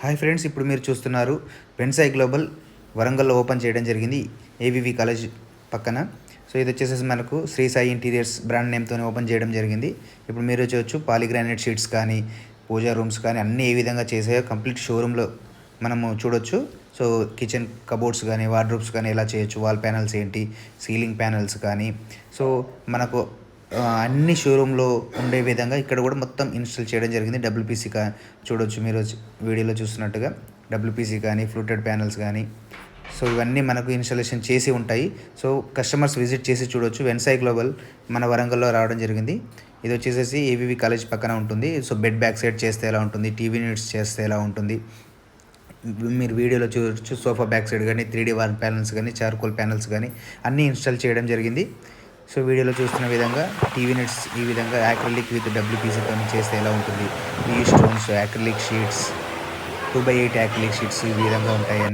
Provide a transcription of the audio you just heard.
Hi friends, ఇప్పుడు మీరు చూస్తున్నారు వెన్సాయి గ్లోబల్ వరంగల్లో ఓపెన్ చేయడం జరిగింది ఏవివి కాలేజ్ పక్కన. సో ఇది వచ్చేసేసి మనకు శ్రీ సాయి ఇంటీరియర్స్ బ్రాండ్ నేమ్తో ఓపెన్ చేయడం జరిగింది. ఇప్పుడు మీరు చూడొచ్చు పాలిగ్రానైట్ షీట్స్ కానీ పూజా రూమ్స్ కానీ అన్నీ ఏ విధంగా చేసాయో కంప్లీట్ షోరూంలో మనము చూడొచ్చు. సో కిచెన్ కబోర్డ్స్ కానీ వార్డ్రోబ్స్ కానీ ఎలా చేయొచ్చు, వాల్ ప్యానల్స్ ఏంటి, సీలింగ్ ప్యానల్స్ కానీ సో మనకు అన్ని షోరూంలో ఉండే విధంగా ఇక్కడ కూడా మొత్తం ఇన్స్టాల్ చేయడం జరిగింది. డబ్ల్యూపీసీ చూడొచ్చు మీరు వీడియోలో చూస్తున్నట్టుగా డబ్ల్యూపీసీ కానీ ఫ్లూటెడ్ ప్యానల్స్ కానీ సో ఇవన్నీ మనకు ఇన్స్టాలేషన్ చేసి ఉంటాయి. సో కస్టమర్స్ విజిట్ చేసి చూడొచ్చు. వెన్సాయి గ్లోబల్ మన వరంగల్లో రావడం జరిగింది. ఇది వచ్చేసేసి ఏవివి కాలేజ్ పక్కన ఉంటుంది. సో బెడ్ బ్యాక్ సైడ్ చేస్తే ఎలా ఉంటుంది, టీవీ యూనిట్స్ చేస్తే ఎలా ఉంటుంది మీరు వీడియోలో చూడొచ్చు. సోఫా బ్యాక్ సైడ్ కానీ 3D వాల్ ప్యానల్స్ కానీ చార్కోల్ ప్యానల్స్ కానీ అన్నీ ఇన్స్టాల్ చేయడం జరిగింది. సో వీడియోలో చూస్తున్న విధంగా టీవీ నెట్స్ ఈ విధంగా యాక్రిలిక్ విత్ డబ్ల్యూపీసీతో చేస్తే ఎలా ఉంటుంది, ఈ stones acrylic sheets 2x8 acrylic sheets ఈ విధంగా ఉంటాయి.